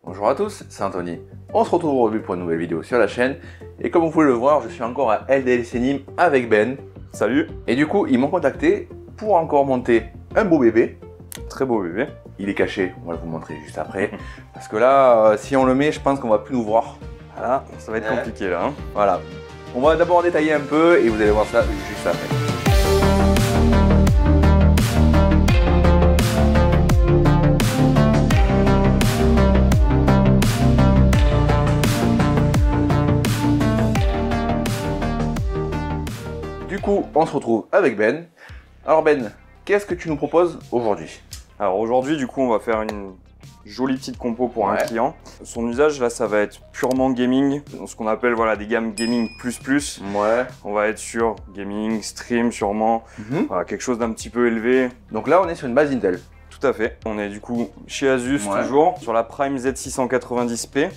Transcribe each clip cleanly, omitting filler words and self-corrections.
Bonjour à tous, c'est Anthony. On se retrouve aujourd'hui pour une nouvelle vidéo sur la chaîne. Et comme vous pouvez le voir, je suis encore à LDLC Nîmes avec Ben. Salut. Et du coup, ils m'ont contacté pour encore monter un beau bébé. Très beau bébé. Il est caché, on va vous montrer juste après. Parce que là, si on le met, je pense qu'on va plus nous voir. Voilà, ça va être compliqué là. Hein. Voilà. On va d'abord détailler un peu et vous allez voir ça juste après. Du coup, on se retrouve avec Ben. Alors Ben, qu'est-ce que tu nous proposes aujourd'hui? Alors aujourd'hui, du coup, on va faire une jolie petite compo pour un client. Son usage, là, ça va être purement gaming, ce qu'on appelle voilà, des gammes gaming plus. Ouais. On va être sur gaming, stream sûrement, voilà, quelque chose d'un petit peu élevé. Donc là, on est sur une base Intel. Tout à fait. On est du coup chez Asus toujours, sur la Prime Z690p,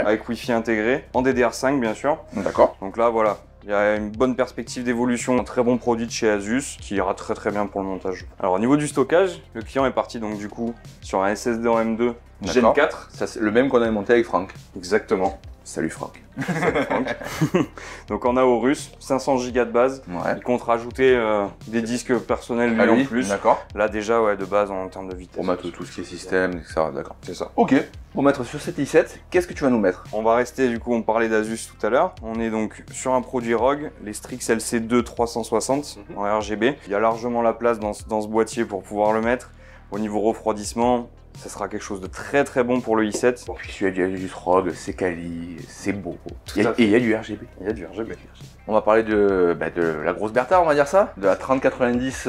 avec Wi-Fi intégré, en DDR5 bien sûr. D'accord. Donc là, voilà. Il y a une bonne perspective d'évolution, un très bon produit de chez Asus qui ira très bien pour le montage. Alors au niveau du stockage, le client est parti donc du coup sur un SSD en M2 Gen 4. Ça, c'est le même qu'on avait monté avec Franck. Exactement. Salut Franck. Salut Franck. Donc en Aorus, 500 Go de base. Il compte rajouter des disques personnels lui en plus. D'accord. Là déjà ouais, de base en termes de vitesse. Pour mettre tout ce qui est système, etc. D'accord. C'est ça. Ok. Pour mettre sur cette i7, qu'est-ce que tu vas nous mettre? On va rester, du coup, on parlait d'Asus tout à l'heure. On est donc sur un produit ROG, les Strix LC2 360 en RGB. Il y a largement la place dans ce boîtier pour pouvoir le mettre. Au niveau refroidissement, ça sera quelque chose de très bon pour le i7. Bon, puis il y a du Asus ROG, c'est quali, c'est beau. Et il y a du RGB. Il y a du RGB. On va parler de la grosse Bertha, on va dire ça, de la 3090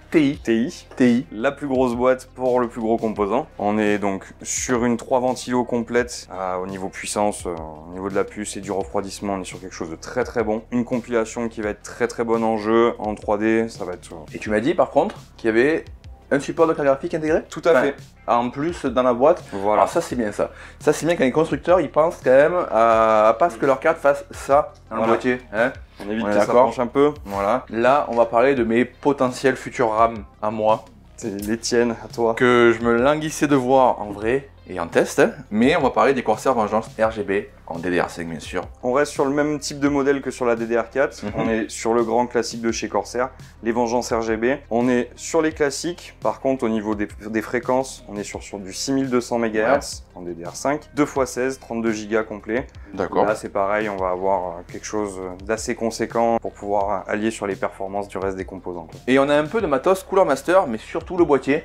TI. La plus grosse boîte pour le plus gros composant. On est donc sur une 3 ventilos complète au niveau puissance, au niveau de la puce et du refroidissement, on est sur quelque chose de très bon. Une compilation qui va être très bonne en jeu, en 3D, ça va être... Et tu m'as dit par contre qu'il y avait un support de carte graphique intégré? Tout à fait. En plus dans la boîte. Voilà. Alors ça c'est bien ça. Ça c'est bien quand les constructeurs ils pensent quand même à pas ce que leur carte fasse ça dans le boîtier. Hein, on évite que ça penche un peu. Voilà. Là on va parler de mes potentiels futurs RAM à moi. C'est les tiennes, à toi. Que je me languissais de voir en vrai et en test. Mais on va parler des Corsair Vengeance RGB en DDR5 bien sûr. On reste sur le même type de modèle que sur la DDR4. On est sur le grand classique de chez Corsair, les Vengeance RGB. On est sur les classiques. Par contre, au niveau des fréquences, on est sur du 6200 MHz en DDR5. 2x16, 32 Go complet. D'accord. Là, c'est pareil, on va avoir quelque chose d'assez conséquent pour pouvoir allier sur les performances du reste des composants. Et on a un peu de matos Cooler Master, mais surtout le boîtier.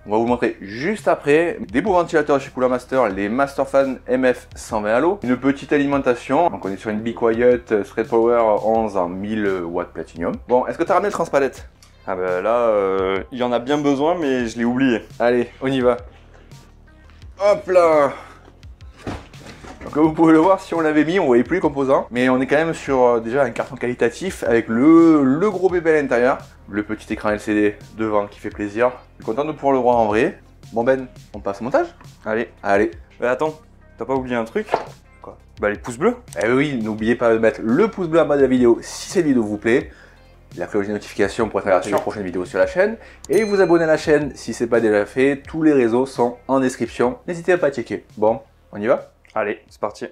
On va vous montrer juste après des beaux ventilateurs chez Cooler Master, les Masterfan MF 120 Halo, une petite alimentation, donc on est sur une Be Quiet Thread Power 11 en 1000 watts Platinum. Bon, est-ce que tu as ramené le transpalette? Ah bah là, il y en a bien besoin, mais je l'ai oublié. Allez, on y va. Hop là. Donc comme vous pouvez le voir, si on l'avait mis, on voyait plus les composants. Mais on est quand même sur déjà un carton qualitatif avec le gros bébé à l'intérieur. Le petit écran LCD devant qui fait plaisir. Je suis content de pouvoir le voir en vrai. Bon Ben, on passe au montage? Allez. Mais attends, t'as pas oublié un truc? Quoi? Bah les pouces bleus. Eh oui, n'oubliez pas de mettre le pouce bleu en bas de la vidéo si cette vidéo vous plaît. La cloche de notification pour être alerté des prochaines vidéos sur la chaîne. Et vous abonner à la chaîne si ce n'est pas déjà fait. Tous les réseaux sont en description. N'hésitez pas à checker. Bon, on y va? Allez, c'est parti.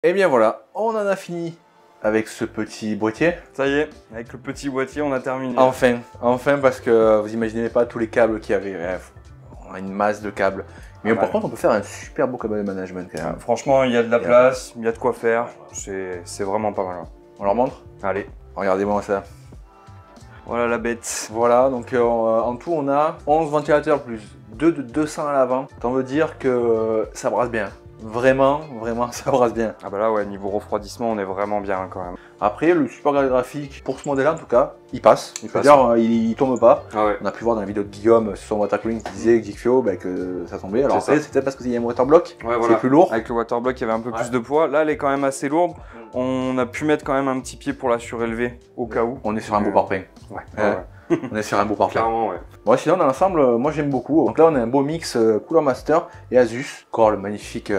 Et bien voilà, on en a fini avec ce petit boîtier. Ça y est, avec le petit boîtier, on a terminé. Enfin parce que vous imaginez pas tous les câbles qu'il y avait. Bref, on a une masse de câbles. Mais par contre, on peut faire un super beau câble de management quand même. Franchement, il y a de la place, il y a de quoi faire. C'est vraiment pas mal. On leur montre? Allez. Regardez-moi ça. Voilà la bête. Voilà, donc en tout, on a 11 ventilateurs plus 2 de 200 à l'avant. Ça veut dire que ça brasse bien. Vraiment, ça brasse bien. Ah bah là, ouais, niveau refroidissement, on est vraiment bien quand même. Après, le support graphique, pour ce modèle-là en tout cas, il passe. C'est-à-dire, il tombe pas. Ah ouais. On a pu voir dans la vidéo de Guillaume sur son water cooling qui disait que Geekfio, que ça tombait. Alors après, c'était parce qu'il y a un water block, ouais, voilà. C'est plus lourd. Avec le water block, il y avait un peu plus de poids. Là, elle est quand même assez lourde. On a pu mettre quand même un petit pied pour la surélever au cas où. On est sur un beau pare-plein. Ouais. On est sur un beau pare-plein. Clairement, ouais. Bon, sinon, dans l'ensemble, moi j'aime beaucoup. Donc là, on a un beau mix Cooler Master et Asus. Encore le magnifique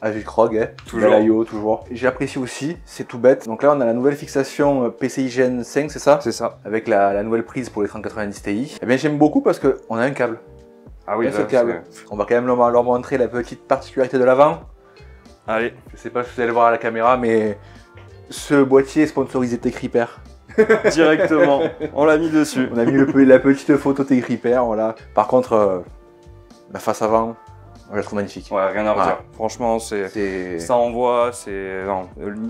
Asus ROG, Toujours. Bel toujours. J'apprécie aussi, c'est tout bête. Donc là, on a la nouvelle fixation PCI Gen 5, c'est ça? C'est ça. Avec la nouvelle prise pour les 3090 Ti. Eh bien, j'aime beaucoup parce qu'on a un câble. Ah oui, ce câble. On va quand même leur montrer la petite particularité de l'avant. Allez. Je sais pas si vous allez le voir à la caméra, mais ce boîtier est sponsorisé Tech-Repair. Directement, on l'a mis dessus. On a mis la petite photo Tech-Repair, voilà. Par contre, la face avant, je la trouve magnifique. Ouais, rien à redire. Voilà. Franchement, ça envoie,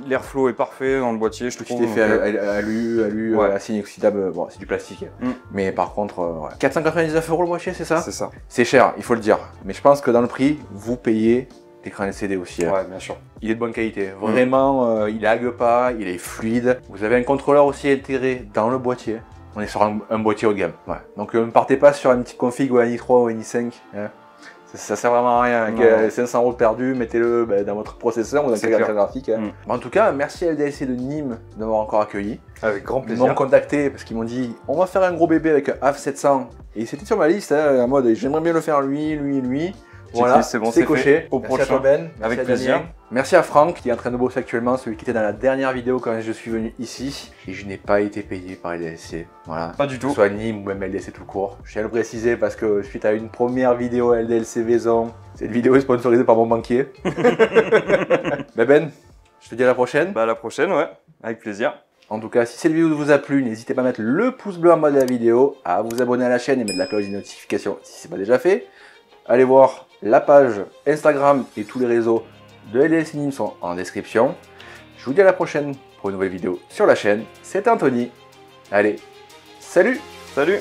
l'airflow est parfait dans le boîtier, je trouve. Petit effet alu, acier inoxydable, bon, c'est du plastique. Mais par contre, 499 € le boîtier, c'est ça? C'est ça. C'est cher, il faut le dire. Mais je pense que dans le prix, vous payez l'écran LCD aussi. Ouais, bien sûr. Il est de bonne qualité. Vraiment, il lague pas, il est fluide. Vous avez un contrôleur aussi intégré dans le boîtier. On est sur un boîtier haut de gamme. Ouais. Donc ne partez pas sur une petite config ou un i3 ou un i5. Hein. Ça sert vraiment à rien. 500 € perdus, mettez-le dans votre processeur ou dans votre carte graphique. Hein. En tout cas, merci à LDLC de Nîmes de m'avoir encore accueilli. Avec grand plaisir. Ils m'ont contacté parce qu'ils m'ont dit on va faire un gros bébé avec un AF 700. Et c'était sur ma liste, en mode j'aimerais bien le faire lui. Voilà, c'est bon, c'est coché. Au merci prochain. à toi Ben, merci avec à plaisir. Damien. Merci à Franck qui est en train de bosser actuellement, celui qui était dans la dernière vidéo quand je suis venu ici. Et je n'ai pas été payé par LDLC. Voilà. Pas du tout. Que ce soit Nîmes ou même LDLC tout court. Je tiens à le préciser parce que suite à une première vidéo LDLC Vaison, cette vidéo est sponsorisée par mon banquier. Ben, je te dis à la prochaine. Bah à la prochaine, ouais. Avec plaisir. En tout cas, si cette vidéo vous a plu, n'hésitez pas à mettre le pouce bleu en bas de la vidéo, à vous abonner à la chaîne et mettre la cloche de notification si ce n'est pas déjà fait. Allez voir la page Instagram et tous les réseaux de LDLC Nîmes sont en description. Je vous dis à la prochaine pour une nouvelle vidéo sur la chaîne. C'était Anthony. Allez, salut! Salut!